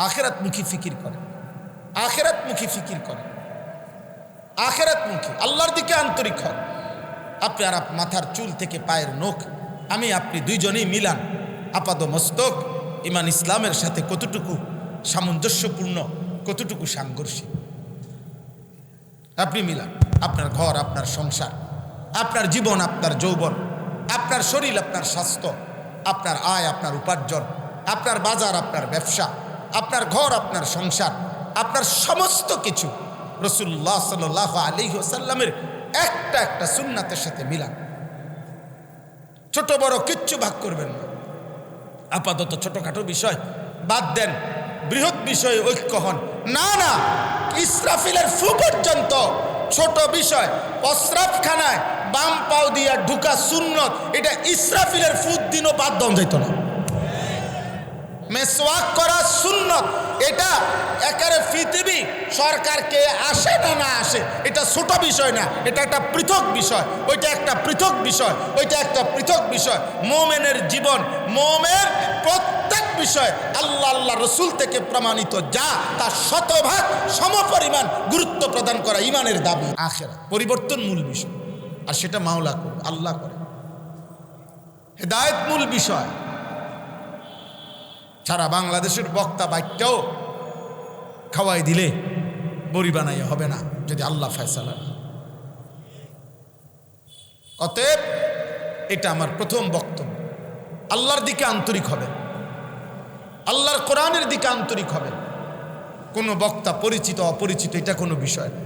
আখিরাতমুখী ফিকির করেন, আখিরাতমুখী ফিকির করেন, আখিরাতমুখী আল্লাহর দিকে আন্তরিক হন। আপনার মাথার চুল থেকে পায়ের নখ আমি আপনি দুইজনেই মিলান, আপাদ মস্তক ইমান ইসলামের সাথে কতটুকু সামঞ্জস্যপূর্ণ, কতটুকু সাংঘর্ষিক আপনি মিলান। আপনার ঘর, আপনার সংসার, আপনার জীবন, আপনার যৌবন, আপনার শরীর, আপনার স্বাস্থ্য, আপনার আয়, আপনার উপার্জন, আপনার বাজার, আপনার ব্যবসা, আপনার ঘর, আপনার সংসার, আপনার সমস্ত কিছু রাসূলুল্লাহ সাল্লাল্লাহু আলাইহি ওয়াসাল্লামের একটা একটা সুন্নাতের সাথে মিলান। ছোট বড় কিচ্ছু ভাগ করবেন না। আপাতত ছোটখাটো বিষয় বাদ দেন, বৃহৎ বিষয়ে ঐক্য হন। না না, ইসরাফিলের ফু পর্যন্ত ছোট বিষয়। প্রস্রাবখানায় বাম পাও দিয়া ঢুকা সুন্নত, এটা ইসরাফিলের ফুট দিনও বাদ দেওয়া যেত না। মেসওয়াক করা সুন্নত, এটা একেবারে পৃথিবী সরকারকে আসে না না আসে এটা ছোট বিষয় না, এটা একটা পৃথক বিষয়, ওইটা একটা পৃথক বিষয়, ওইটা একটা পৃথক বিষয়। মোমেনের জীবন, মোমের প্রত্যেক বিষয় আল্লাহ আল্লাহ রসুল থেকে প্রমাণিত, যা তার শতভাগ সমপরিমাণ গুরুত্ব প্রদান করা ইমানের দাবি। আখিরাত পরিবর্তন মূল বিষয়, আর সেটা মাওলা করে, আল্লাহ করে। হেদায়েত মূল বিষয়। সারা বাংলাদেশের বক্তা বাইকটাও খাওয়াই দিলে বড়ি বানাইয়া হবে না যদি আল্লাহ ফয়সালা না। অতএব এটা আমার প্রথম বক্তব্য, আল্লাহর দিকে আন্তরিক হবে, আল্লাহর কোরআনের দিকে আন্তরিক হবে। কোনো বক্তা পরিচিত অপরিচিত এটা কোনো বিষয় না,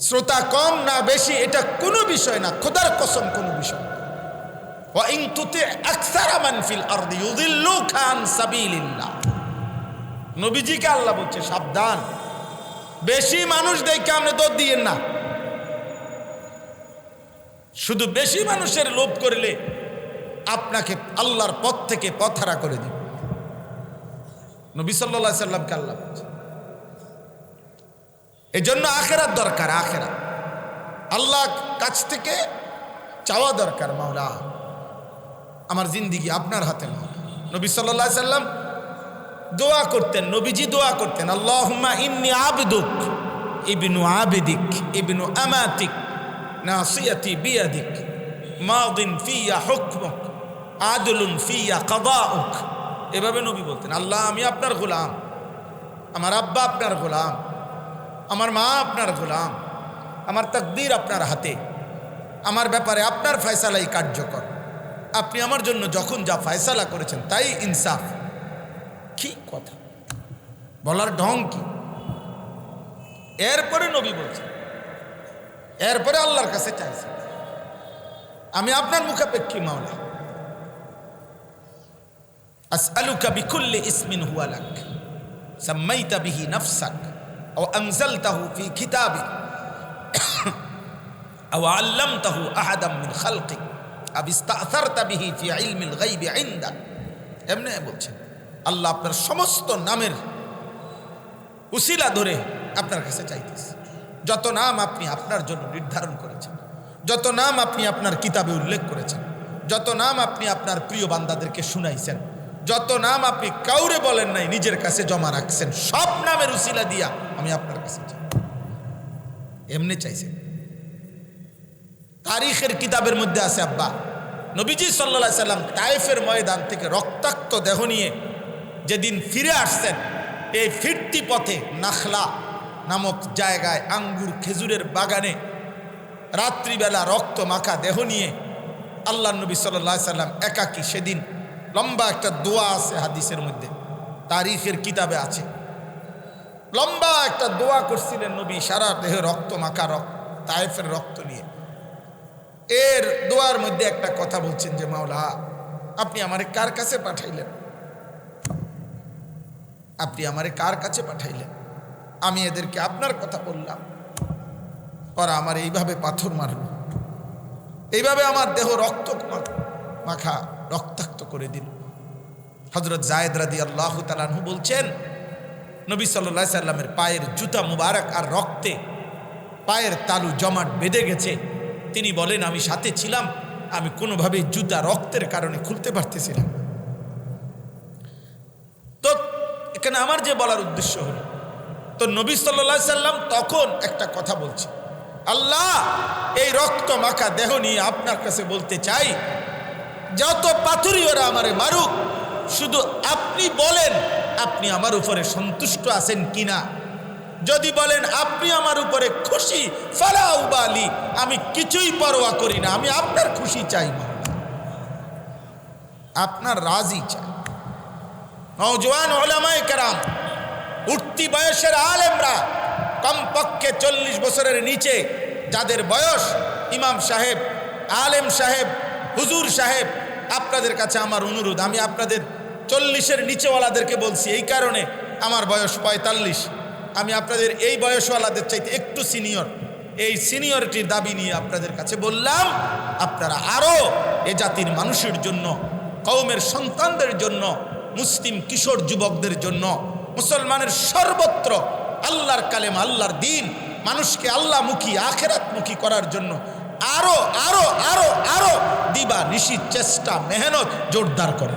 শ্রোতা কম না বেশি এটা কোনো বিষয় না, খোদার কসম কোনো বিষয় না। وَإِن تُطِعْ أَكْثَرَ مَنْ فِي الْأَرْضِ يُضِلُّوكَ عَنْ سَبِيلِ اللَّهِ। নবীজিকে আল্লাহ বলছে সাবধান, বেশি মানুষ দেখে আপনি দৌড় দিয়েন না। শুধু বেশি মানুষের লোভ করলে আপনাকে আল্লাহর পথ থেকে পথহারা করে দিবে। নবী সাল্লাল্লাহু আলাইহি সাল্লামকে আল্লাহ বলছে। এই জন্য আখিরাত দরকার, আখিরাত আল্লাহ কাছ থেকে চাওয়া দরকার। মাওলা আমার জিন্দিগি আপনার হাতে। নবী সাল্লাল্লাহু আলাইহি সাল্লাম দোয়া করতেন, নবীজি দোয়া করতেন, আল্লাহুম্মা ইন্নী আবদুক ইবনু আবিদিক ইবনু আমাতিক নাসিয়াতি বিয়াদিক মাদিন ফিয়া হুকমুক আদলুন ফিয়া কাদাউক। এভাবে নবী বলতেন, আল্লাহ আমি আপনার গোলাম, আমার আব্বা আপনার গোলাম, আমার মা আপনার গোলাম, আমার তাকদীর আপনার হাতে, আমার ব্যাপারে আপনার ফয়সালাই কার্যকর। আপনি আমার জন্য যখন যা ফয়সালা করেছেন তাই ইনসাফ। কি কথা বলার ঢং কি! এরপরে নবী বলছেন, এরপরে আল্লাহর কাছে চাইছেন, আমি আপনার মুখাপেক্ষী মাওলা, আসআলুকা বিকুল্লি ইসমিন হুয়া লাক সাম্মাইতা বিহি নাফসাক আও আনজালতাহু ফি কিতাবিক আও আল্লামতাহু আহাদাম মিন খালকিক আও ইস্তাআসারতা বিহি ফি ইলমিল গায়বি ইনদাক। এমনি বলছেন, আল্লাহ আপনার সমস্ত নামের উসিলা ধরে আপনার কাছে চাইতেছে। যত নাম আপনি আপনার জন্য নির্ধারণ করেছেন, যত নাম আপনি আপনার কিতাবে উল্লেখ করেছেন, যত নাম আপনি আপনার প্রিয় বান্দাদেরকে শুনাইছেন, যত নাম আপনি কাউরে বলেন নাই নিজের কাছে জমা রাখছেন, সব নামের উসিলা দিয়া আমি আপনার কাছে চাই। এমনি চাইছেন। তারিখের কিতাবের মধ্যে আছে, আব্বা নবীজি সাল্লাল্লাহু আলাইহি সাল্লাম তায়েফের ময়দান থেকে রক্তাক্ত দেহ নিয়ে যেদিন ফিরে আসছেন, এই ফিরতি পথে নাখলা নামক জায়গায় আঙ্গুর খেজুরের বাগানে রাত্রিবেলা রক্ত মাখা দেহ নিয়ে আল্লাহ নবী সাল্লাল্লাহু আলাইহি সাল্লাম একাকী সেদিন লম্বা একটা দোয়া আছে হাদিসের মধ্যে, তারিখের কিতাবে আছে, লম্বা একটা দোয়া করছিলেন নবী সারা দেহে রক্ত মাখা তায়েফের রক্ত নিয়ে। এর দোয়ার মধ্যে একটা কথা বলছেন যে মাওলা আপনি আমারে কার কাছে পাঠাইলেন, আপনি আমারে কার কাছে পাঠাইলেন, আমি এদেরকে আপনার কথা বললাম, ওরা আমার এইভাবে পাথর মারল, এইভাবে আমার দেহ রক্ত মাখা রক্তাক্ত করে দিল। হযরত যায়েদ রাদিয়াল্লাহু তাআলা আনহু বলছেন, নবী সাল্লাল্লাহু আলাইহি সাল্লামের পায়ের জুতা মুবারক আর রক্তে পায়ের তালু জমাট বেঁধে গেছে। তিনি বলেন, আমি সাথে ছিলাম, আমি কোনোভাবেই জুতা রক্তের কারণে খুলতে পারতেছিলাম। তো এখানে আমার যে বলার উদ্দেশ্য হলো, তো নবী সাল্লাল্লাহু আলাইহি সাল্লাম তখন একটা কথা বলছে, আল্লাহ এই রক্ত মাখা দেহ নিয়ে আপনার কাছে বলতে চাই, যত পাথরই ওরা আমারে মারুক, শুধু আপনি বলেন আপনি আমার উপরে সন্তুষ্ট আছেন কিনা। যদি বলেন আপনি আমার উপরে খুশি, ফালা উবালি, আমি কিছুই পরোয়া করি না, আমি আপনার খুশি চাই, আপনার রাজি চাই। নওজওয়ান উলামায়ে কেরাম, উঠতি বয়সের আলেমরা, কমপক্ষে 40 বছরের নিচে যাদের বয়স, ইমাম সাহেব, আলেম সাহেব, হুজুর সাহেব, আপনাদের কাছে আমার অনুরোধ, আমি আপনাদের 40-এর নিচেওয়ালাদেরকে বলছি এই কারণে, আমার বয়স 45, আমি আপনাদের এই বয়সওয়ালাদের চাইতে একটু সিনিয়র, এই সিনিয়রিটির দাবি নিয়ে আপনাদের কাছে বললাম, আপনারা আরও এ জাতির মানুষের জন্য, কওমের সন্তানদের জন্য, মুসলিম কিশোর যুবকদের জন্য, মুসলমানের সর্বত্র আল্লাহর কালেমা, আল্লাহর দ্বীন, মানুষকে আল্লাহমুখী, আখিরাতমুখী করার জন্য আরো আরো আরো আরো দিবা নিশি চেষ্টা, মেহনত জোরদার করে।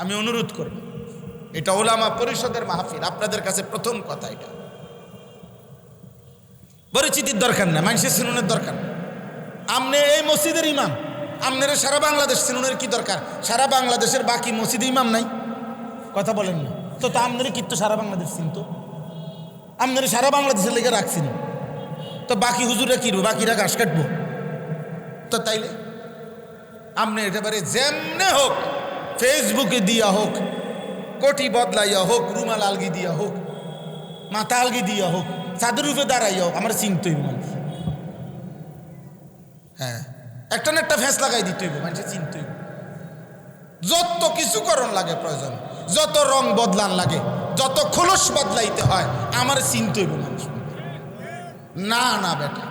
আমি অনুরোধ করব, এটা ওলামা পরিষদের মাহফিল, আপনাদের কাছে প্রথম কথা, এটা পরিচিতির দরকার না, মানুষের চিনুনের দরকার না। আপনি এই মসজিদের ইমাম, আপনারা সারা বাংলাদেশ চিনুনের কি দরকার? সারা বাংলাদেশের বাকি মসজিদে ইমাম নাই, কথা বলেন না তো। তা আপনারা কিন্তু সারা বাংলাদেশ চিনতো, আপনারা সারা বাংলাদেশের লেগে রাখছেন, তো বাকি হুজুরা কিনবো, বাকিরা ঘাস কাটবো, তো তাইলে আপনি একেবারে যেমনে হোক, ফেসবুকে দিয়া হোক, কোটি বদলাইয়া হোক, রুমাল আলগি দিয়া হোক, মাথা আলগি দিয়া হোক, চাদর রূপে দাঁড়াইয়া হোক, আমার চিনতই মানুষ। হ্যাঁ, একটা না একটা ফ্যাঁস লাগাই দিতেই মানুষের চিনতই। যত কিছু করণ লাগে প্রয়োজন, যত রং বদলান লাগে, যত খোলস বদলাইতে হয়, আমার চিনতই মানুষ। না না বেটা,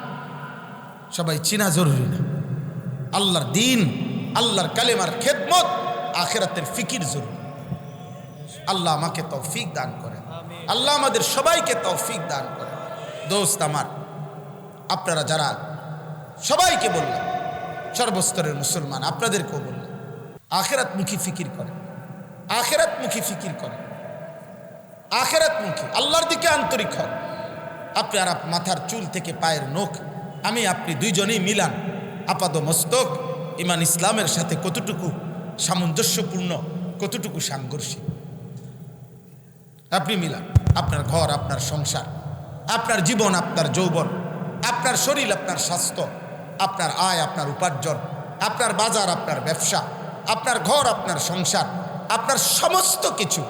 সবাই চিনা জরুরি না। আল্লাহর দ্বীন, আল্লাহর কালেমার খেদমত, আখিরাতের ফিকির জরুরি। আল্লাহ আমাকে তৌফিক দান করেন, আল্লাহ আমাদের সবাইকে তৌফিক দান করেন। দোস্ত আমার, আপনারা যারা, সবাইকে বললাম, সর্বস্তরের মুসলমান, আপনাদেরকেও বললাম, আখিরাতমুখী ফিকির করেন, আখিরাতমুখী ফিকির করেন, আখিরাতমুখী, আল্লাহর দিকে আন্তরিক হন। আপনি আর মাথার চুল থেকে পায়ের নখ, আমি আপনি দুইজনেই মিলান, আপাদ মস্তক ইমান ইসলামের সাথে কতটুকু সামঞ্জস্যপূর্ণ, কতটুকু সাংঘর্ষিক, আপনি মিলান। আপনার ঘর, আপনার সংসার, আপনার জীবন, আপনার যৌবন, আপনার শরীর, আপনার স্বাস্থ্য, আপনার আয়, আপনার উপার্জন, আপনার বাজার, আপনার ব্যবসা, আপনার ঘর, আপনার সংসার, আপনার সমস্ত কিছু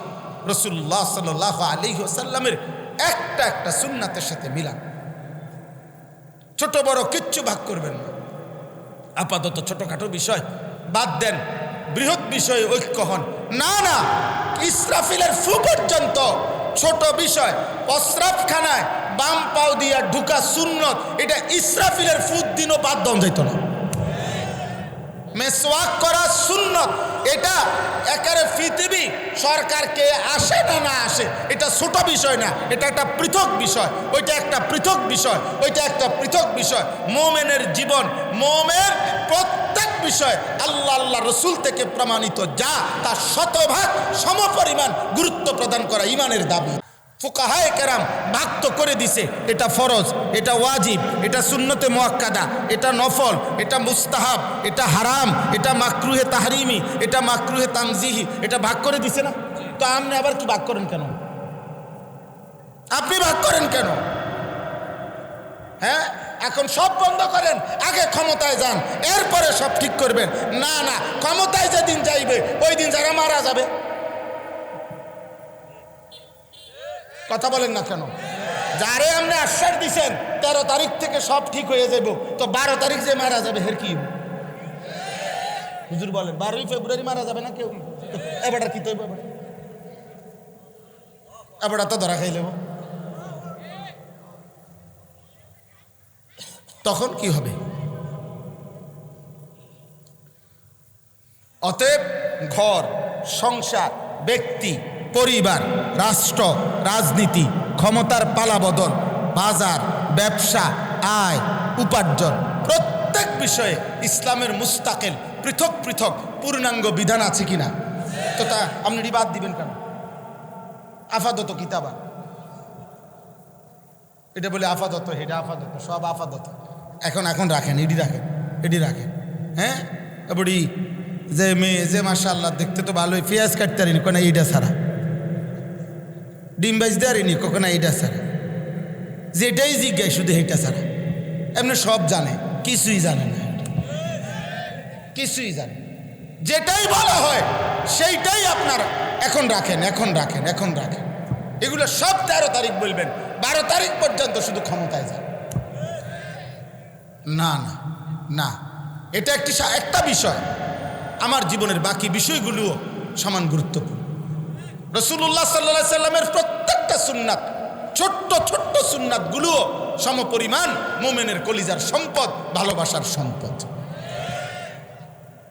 রাসূলুল্লাহ সাল্লাল্লাহু আলাইহি ওয়াসাল্লামের একটা একটা সুন্নাতের সাথে মিলান। ছোট বড় কিচ্ছু ভাগ করবেন না। আপাতত ছোটখাটো বিষয় বাদ দেন, বৃহৎ বিষয়ে ঐক্য হন। না না, ইসরাফিলের ফু পর্যন্ত ছোট বিষয়, প্রস্রাবখানায় বাম পাও দিয়া ঢুকা সুন্নত, এটা ইসরাফিলের ফুদ দিনও বাদ দেওয়া যেত না। মেসওয়াক করা সুন্নত, এটা একেবারে পৃথিবী সরকারকে আসে না না আসে, এটা ছোট বিষয় না, এটা একটা পৃথক বিষয়, ওইটা একটা পৃথক বিষয়, ওইটা একটা পৃথক বিষয়। মোমেনের জীবন, মোমেন প্রত্যেক বিষয় আল্লাহ আল্লাহ রসুল থেকে প্রমাণিত, যা তার শতভাগ সমপরিমাণ গুরুত্ব প্রদান করা ইমানের দাবি। ফুকাহায়ে কেরাম ভাগ তো করে দিছে, এটা ফরজ, এটা ওয়াজিব, এটা সুন্নতে মুআক্কাদা, এটা নফল, এটা মুস্তাহাব, এটা হারাম, এটা মাকরুহে তাহরিমি, এটা মাকরুহে তানজিহি, এটা ভাগ করে দিছে না? তো আপনি আবার কি ভাগ করেন কেন? আপনি ভাগ করেন কেন? হ্যাঁ, এখন সব বন্ধ করেন, আগে ক্ষমতায় যান, এরপরে সব ঠিক করবেন। না না, ক্ষমতায় যেদিন যাইবে ওই দিন যারা মারা যাবে। কথা বলেন না কেন? যারে আপনি আশ্বাস দিচ্ছেন 13 তারিখ থেকে সব ঠিক হয়ে যাব, তো 12 তারিখ যে মারা যাবে হের কি হুজুর বলেন? 12ই ফেব্রুয়ারি মারা যাবে না কেউ? এবার কি তো এবার তো ধরা খাই লেব, তখন কি হবে? অতএব ঘর, সংসার, ব্যক্তি, পরিবার, রাষ্ট্র, রাজনীতি, ক্ষমতার পালাবদল, বাজার, ব্যবসা, আয়, উপার্জন, প্রত্যেক বিষয়ে ইসলামের মুস্তাকিল পৃথক পৃথক পূর্ণাঙ্গ বিধান আছে কিনা? তো তা আপনি বাদ দিবেন কেন? আফাদত কিতাবা, এটা বলে আফাদত, এটা আফাদত, সব আফাদত। এখন রাখেন, এডি রাখেন। হ্যাঁ, এবারে যে মেয়ে যে মাশাআল্লাহ দেখতে তো ভালোই, পেঁয়াজ কাটতে পারিনি কোন এইটা ছাড়া, ডিম বাজতে পারিনি কখনো এইটা ছাড়া, যেটাই জিজ্ঞাসা শুধু এইটা ছাড়া। এমনি সব জানে, কিছুই জানে না, কিছুই জানে। যেটাই বলা হয় সেইটাই আপনার এখন রাখেন। এগুলো সব 13 তারিখ বলবেন, 12 তারিখ পর্যন্ত শুধু ক্ষমতায় যান। না না না, এটা একটা বিষয়। আমার জীবনের বাকি বিষয়গুলোও সমান গুরুত্বপূর্ণ। রাসূলুল্লাহ সাল্লাল্লাহু আলাইহি সাল্লামের প্রত্যেকটা সুন্নাত, ছোট্ট ছোট্ট সুন্নাতগুলোও সমপরিমাণ মুমিনের কলিজার সম্পদ, ভালোবাসার সম্পদ।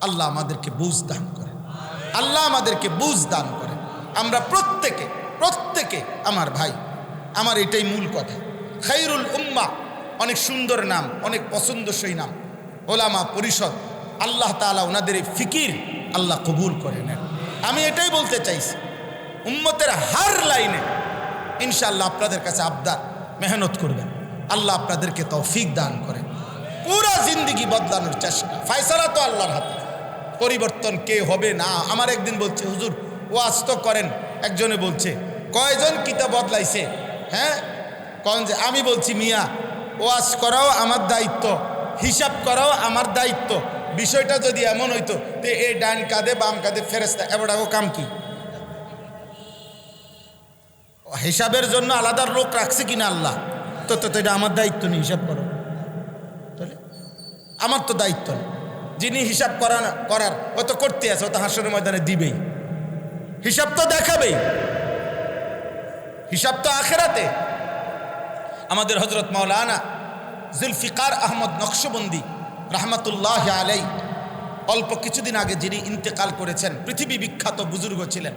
আল্লাহ আমাদেরকে বুঝ দান করে, আল্লাহ আমাদেরকে বুঝ দান করে। আমরা প্রত্যেকে আমার ভাই, আমার এটাই মূল কথা। খায়রুল উম্মাহ অনেক সুন্দর নাম, অনেক পছন্দসই নাম। ওলামা পরিষদ, আল্লাহ তাআলা ওনাদের এই ফিকির আল্লাহ কবুল করে নেন। আমি এটাই বলতে চাইছি, উম্মতের হার লাইনে ইনশাআল্লাহ আপনাদের কাছে আবদার, মেহনত করবেন, আল্লাহ আপনাদেরকে তৌফিক দান করে। পুরা জিন্দেগি বদলানোর চেষ্টা, ফয়সালা তো আল্লাহর হাতে। পরিবর্তন কে হবে না। আমার একদিন বলছে, হুজুর ওয়াজ তো করেন, একজনে বলছে কয়জন কিতাব বদলাইছে? হ্যাঁ, কন যে আমি বলছি মিয়া, ওয়াজ করাও আমার দায়িত্ব, হিসাব করাও আমার দায়িত্ব। বিষয়টা যদি এমন হইতো যে এই ডান কাঁধে বাম কাঁধে ফেরেশতা, এবারও কাম কি? হিসাবের জন্য আলাদা লোক রাখছে কিনা আল্লাহ? তো এটা আমার দায়িত্ব নেই, হিসাব করো। তাহলে আমার তো দায়িত্ব না। যিনি হিসাব করার ও তো করতে আছে, ও তো হাসরের ময়দানে দিবেই, হিসাব তো দেখাবেই, হিসাব তো আখেরাতে। আমাদের হযরত মাওলানা জুলফিকার আহমদ নকশবন্দি রাহমাতুল্লাহ আলাই অল্প কিছুদিন আগে যিনি ইন্তেকাল করেছেন, পৃথিবী বিখ্যাত বুজুর্গ ছিলেন।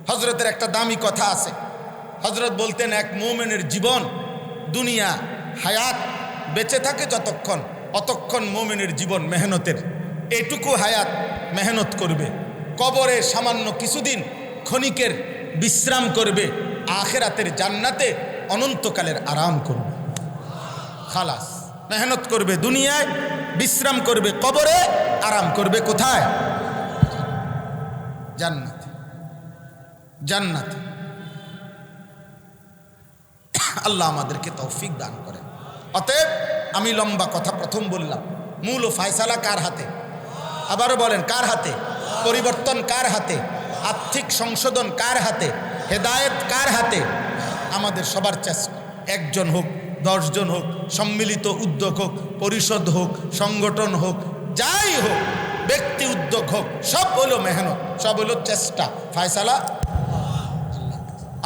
হযরতের একটা দামি কথা আছে। হযরত বলতেন, এক মুমিনের জীবন, দুনিয়া হায়াত বেঁচে থাকে যতক্ষণ, অতক্ষণ মুমিনের জীবন মেহনতের। এটুকু হায়াত মেহনত করবে, কবরে সামান্য কিছুদিন ক্ষণিকের বিশ্রাম করবে, আখিরাতের জান্নাতে অনন্তকালের আরাম করবে। খালাস, মেহনত করবে, দুনিয়ায় বিশ্রাম করবে, কবরে আরাম করবে। কোথায়? জান্নাতে। জান্নাতে। আল্লাহ আমাদেরকে তৌফিক দান করেন। অতএব আমি লম্বা কথা প্রথম বললাম, মূল ও ফায়সালা কার হাতে? আবারও বলেন, কার হাতে? পরিবর্তন কার হাতে? আর্থিক সংশোধন কার হাতে? হেদায়েত কার হাতে? আমাদের সবার চেষ্টা, একজন হোক, 10 জন হোক, সম্মিলিত উদ্যোগ হোক, পরিষদ হোক, সংগঠন হোক, যাই হোক, ব্যক্তি উদ্যোগ হোক, সব হলো মেহনত, সব হলো চেষ্টা। ফায়সালা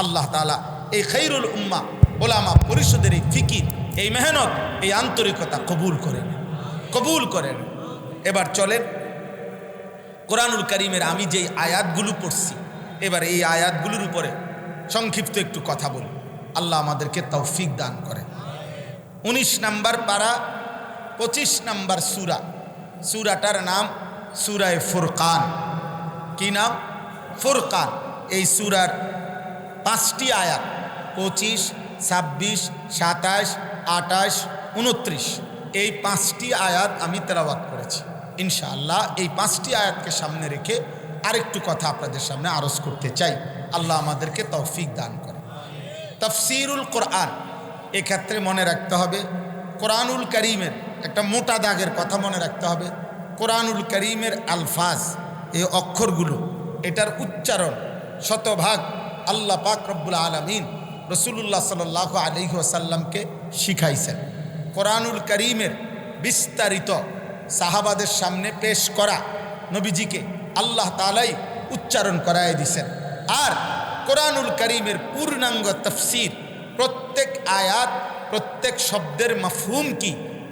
আল্লাহ তাআলা এই খায়রুল উম্মাহ ওলামা পরিষদের এই ফিকির, এই মেহনত, এই আন্তরিকতা কবুল করেন। এবার চলেন কোরআনুল কারীমের আমি যেই আয়াতগুলো পড়ছি, এবার এই আয়াতগুলোর উপরে সংক্ষিপ্ত একটু কথা বলি। আল্লাহ আমাদেরকে তৌফিক দান করেন। 19 নম্বর পারা, 25 নম্বর সূরা। সূরাটার নাম সূরায়ে ফুরকান। কি নাম? ফুরকান। এই সূরার 5টি আয়াত, 25, 26, 27, 28, 29, এই 5টি আয়াত আমি তেলাওয়াত করেছি। ইনশাআল্লাহ এই 5টি আয়াতকে সামনে রেখে আরেকটু কথা আপনাদের সামনে আরজ করতে চাই। আল্লাহ আমাদেরকে তৌফিক দান করে। তাফসীরুল কোরআন, এক্ষেত্রে মনে রাখতে হবে কোরআনুল কারীমের একটা মোটা দাগের কথা মনে রাখতে হবে। কোরআনুল কারীমের আলফাজ, এই অক্ষরগুলো, এটার উচ্চারণ শতভাগ আল্লাহ পাক রব্বুল আলামিন রাসূলুল্লাহ সাল্লাল্লাহু আলাইহি ওয়াসাল্লামকে শিখাইছেন। কোরআনুল কারীমের বিস্তারিত সাহাবাদের সামনে পেশ করা নবীজিকে আল্লাহ তাআলাই উচ্চারণ করায় দিয়েছেন। আর কোরআনুল কারীমের পূর্ণাঙ্গ তাফসীর, প্রত্যেক আয়াত, প্রত্যেক শব্দের মাফহুম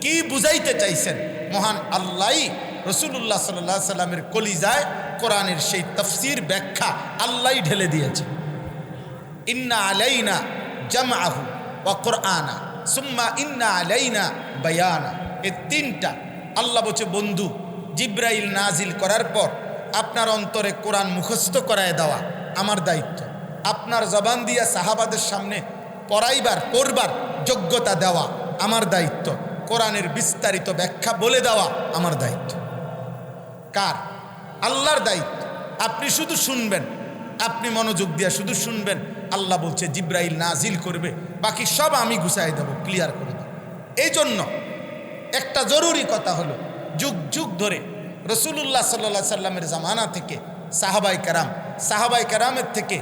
কি বুঝাইতে চাইছেন, মহান আল্লাহই রাসূলুল্লাহ সাল্লাল্লাহু আলাইহি সাল্লামের কলিজায় কোরআনের সেই তাফসীর ব্যাখ্যা আল্লাহই ঢেলে দিয়েছে। ইন্না আলাইনা জামআহু ওয়া কুরআনা সুম্মা ইন্না আলাইনা বায়ানা, এই 3টা আল্লাহ বলছে, বন্ধু জিব্রাইল নাজিল করার পর আপনার অন্তরে কোরআন মুখস্থ করায় দেওয়া আমার দায়িত্ব। আপনার জবান দিয়া সাহাবাদের সামনে পড়বার যোগ্যতা দেওয়া আমার দায়িত্ব, কোরআনের বিস্তারিত ব্যাখ্যা বলে দেওয়া আমার দায়িত্ব। কার? আল্লাহর দায়িত্ব। আপনি শুধু শুনবেন, আপনি মনোযোগ দিয়ে শুধু শুনবেন। আল্লাহ বলছে জিব্রাইল নাজিল করবে, বাকি সব আমি গুছাই দেব, ক্লিয়ার করে দেব। এই জন্য একটা জরুরি কথা হলো, যুগ যুগ ধরে রসুল্লাহ সাল্লাল্লাহু সাল্লামের জামানা থেকে সাহাবাই কারামের থেকে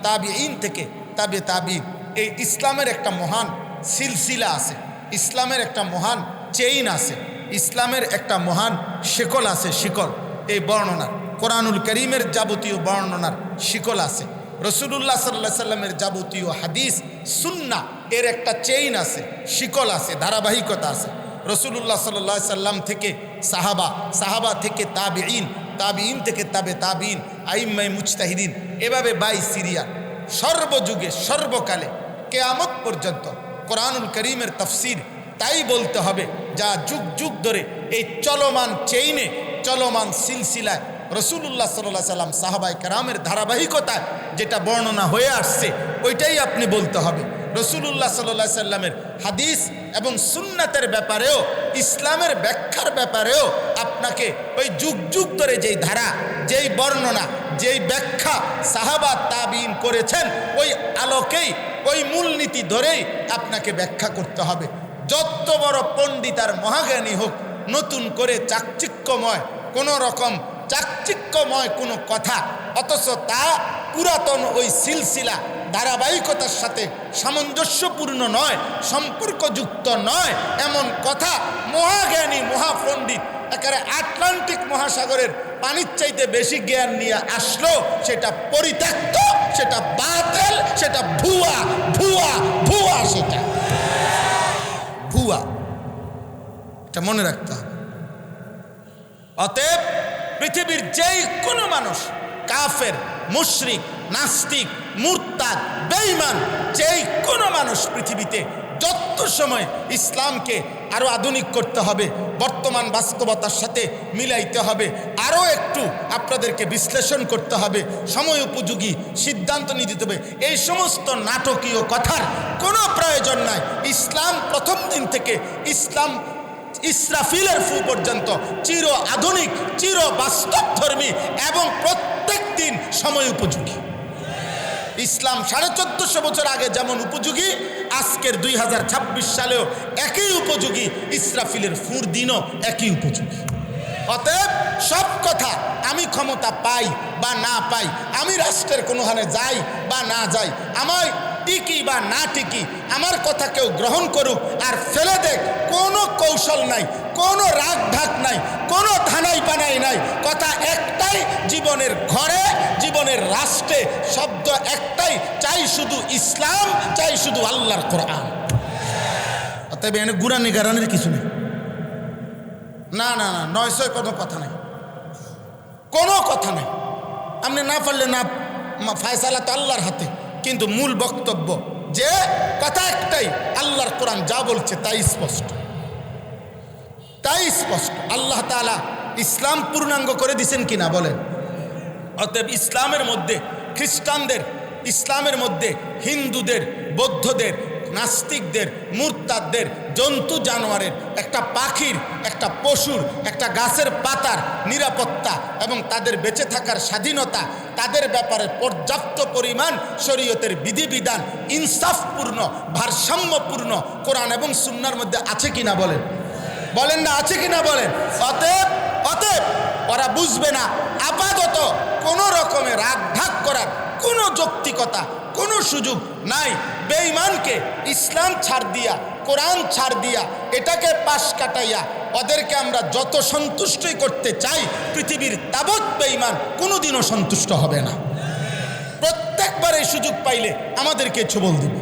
তাবিঈন থেকে তাবিঈন, এই ইসলামের একটা মহান সিলসিলা আছে, ইসলামের একটা মহান চেইন আছে, ইসলামের একটা মহান শিকল আছে। শিকল, এই বর্ণনার, কোরআনুল করিমের যাবতীয় বর্ণনার শিকল আছে। রসুলুল্লাহ সাল্লাল্লাহু সাল্লামের যাবতীয় হাদিস সুন্নাহ এর একটা চেইন আছে, শিকল আছে, ধারাবাহিকতা আছে। রসুলুল্লাহ সাল্লাল্লাহু সাল্লাম থেকে সাহাবা থেকে তাবিঈন থেকে তাবিঈন, আইম্মায়ে মুজতাহিদিন, এভাবে বাই সিরিয়াল সর্বযুগে সর্বকালে কিয়ামত পর্যন্ত কোরআনুল করিমের তাফসীর তাই বলতে হবে যা যুগ যুগ ধরে এই চলমান চেইনে, চলমান সিলসিলায় রসুলুল্লাহ সাল্লাল্লাহু সাল্লাম সাহাবাই কেরামের ধারাবাহিকতায় যেটা বর্ণনা হয়ে আসছে ওইটাই আপনি বলতে হবে। রসুলুল্লাহ সাল্লাল্লাহু সাল্লামের হাদিস এবং সুন্নাতের ব্যাপারেও, ইসলামের ব্যাখ্যার ব্যাপারেও আপনাকে ওই যুগ যুগ ধরে যেই ধারা, যেই বর্ণনা, যেই ব্যাখ্যা সাহাবা তাবিঈন করেছেন, ওই আলোকেই, ওই মূলনীতি ধরেই আপনাকে ব্যাখ্যা করতে হবে। যত বড় পণ্ডিত আর মহাজ্ঞানী হোক, নতুন করে চাকচিক্যময় কোনো কথা, অথচ তা পুরাতন ওই সিলসিলা ধারাবাহিকতার সাথে সামঞ্জস্যপূর্ণ নয়, সম্পর্কযুক্ত নয়, এমন কথা মহাজ্ঞানী মহাপণ্ডিত একেবারে আটলান্টিক মহাসাগরের পানির চাইতে বেশি জ্ঞান নিয়ে আসলো, সেটা পরিত্যক্ত, সেটা বাতিল, সেটা ভুয়া, সেটা ভুয়া। এটা মনে রাখতে হবে। অতএব পৃথিবীর যেই কোনো মানুষ, কাফের, মুশরিক, নাস্তিক, মুরতাদ, বেঈমান, যেই কোনো মানুষ পৃথিবীতে যত সময় ইসলামকে আরো আধুনিক করতে হবে, বর্তমান বাস্তবতার সাথে মিলাইতে হবে, আরো একটু আপনাদেরকে বিশ্লেষণ করতে হবে, সময় উপযোগী সিদ্ধান্ত নিতে হবে, এই সমস্ত নাটকীয় কথার কোনো প্রয়োজন নাই। ইসলাম প্রথম দিন থেকে ইসরাফিলের ফু পর্যন্ত চির আধুনিক, চির বাস্তবধর্মী এবং প্রত্যেক দিন সময় উপযোগী। ইসলাম 1450 বছর আগে যেমন উপযোগী, আজকের 2026 সালেও একই উপযোগী, ইসরাফিলের ফুর দিনও একই উপযোগী। অতএব সব কথা আমি ক্ষমতা পাই বা না পাই, আমি রাষ্ট্রের কোনোখানে যাই বা না যাই, আমায় টিকি বা না টিকি, আমার কথা কেউ গ্রহণ করুক আর ফেলে দেখ, কোনো কৌশল নাই, কোনো রাগ ঢাক নাই, কোনো ধানাই পানাই নাই। কথা একটাই, জীবনের ঘরে, জীবনের রাষ্ট্রে শব্দ একটাই, চাই শুধু ইসলাম, চাই শুধু আল্লাহর কোরআন। অতএব এনে গুরানি গারানির কিছু নেই। না, 900 কোনো কথা নাই, কোনো কথা নাই। আপনি না পারলে না, ফায়সালা তো আল্লাহর হাতে, কিন্তু মূল বক্তব্য যে কথা একটাই, আল্লাহর কোরআন যা বলছে তাই স্পষ্ট, আল্লাহ তাআলা ইসলাম পূর্ণাঙ্গ করে দিয়েছেন কিনা বলেন। অতএব ইসলামের মধ্যে খ্রিস্টানদের, ইসলামের মধ্যে হিন্দুদের, বৌদ্ধদের, নাস্তিকদের, মুরতাদদের, জন্তু জানোয়ারের, একটা পাখির, একটা পশুর, একটা গাছের পাতার নিরাপত্তা এবং তাদের বেঁচে থাকার স্বাধীনতা, তাদের ব্যাপারে পর্যাপ্ত পরিমাণ শরীয়তের বিধিবিধান ইনসাফপূর্ণ, ভারসাম্যপূর্ণ কোরআন এবং সুন্নাহর মধ্যে আছে কিনা বলেন না, আছে কিনা বলেন। অতএব ওরা বুঝবে না, আপাতত কোনো রকমের রাগ ঢাক করার কোনো যৌক্তিকতা, কোনো সুযোগ নাই। বেঈমানকে ইসলাম ছাড় দিয়া, কোরআন ছাড় দিয়া, এটাকে পাশ কাটাইয়া ওদেরকে আমরা যত সন্তুষ্টই করতে চাই, পৃথিবীর তাবৎ বেঈমান কোনোদিনও সন্তুষ্ট হবে না। প্রত্যেকবার এই সুযোগ পাইলে আমাদেরকে ছবল দিবে।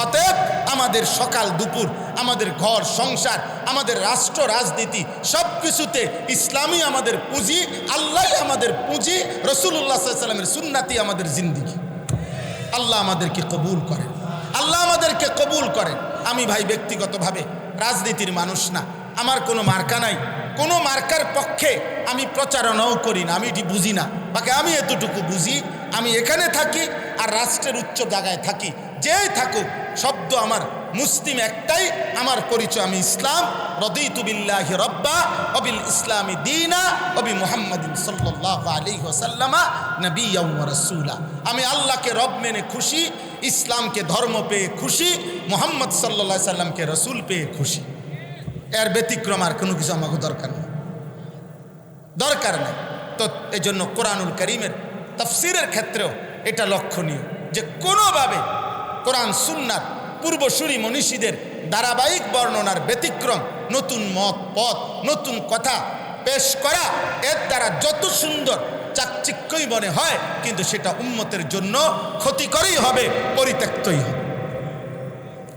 অতএব আমাদের সকাল দুপুর, আমাদের ঘর সংসার, আমাদের রাষ্ট্র রাজনীতি সব কিছুতে ইসলামই আমাদের পুঁজি, আল্লাহ আমাদের পুঁজি, রাসূলুল্লাহ সাল্লাল্লাহু আলাইহি ওয়াসাল্লামের সুন্নাতই আমাদের জিন্দেগি। আল্লাহ আমাদেরকে কবুল করেন, আল্লাহ আমাদেরকে কবুল করেন। আমি ভাই ব্যক্তিগতভাবে রাজনীতির মানুষ না, আমার কোনো মার্কা নাই, কোনো মার্কার পক্ষে আমি প্রচারণাও করি না, আমি এটি বুঝি না। বাকি আমি এতটুকু বুঝি, আমি এখানে থাকি আর রাষ্ট্রের উচ্চ জায়গায় থাকি, যেই থাকুক শব্দ আমার মুসলিম একটাই, আমার পরিচয় আমি ইসলাম। রদিতু বিল্লাহি রব্বা ওয়া বিল ইসলামি দীনা ওয়া বি মুহাম্মাদিন সাল্লাল্লাহু আলাইহি ওয়াসাল্লাম নবিয়্যান ওয়া রাসূলা। আমি আল্লাহকে রব মেনে খুশি, ইসলামকে ধর্ম পেয়ে খুশি, মুহাম্মদ সাল্লাল্লাহু আলাইহি সাল্লামকে রাসূল পেয়ে খুশি। এর ব্যতিক্রম আর কোনো কিছু আমাকে দরকার নেই, দরকার নেই। তো এই জন্য কোরআনুল কারীমের তাফসীরের ক্ষেত্রেও এটা লক্ষণীয় যে কোনোভাবে কোরআন সুন্নাত পূর্বসূরি মনীষীদের ধারাবাহিক বর্ণনার ব্যতিক্রম, নতুন মত পথ, নতুন কথা পেশ করা, এর দ্বারা যত সুন্দর চাকচিক্যই মনে হয়, কিন্তু সেটা উম্মতের জন্য ক্ষতিকরই হবে, পরিত্যক্তই হবে।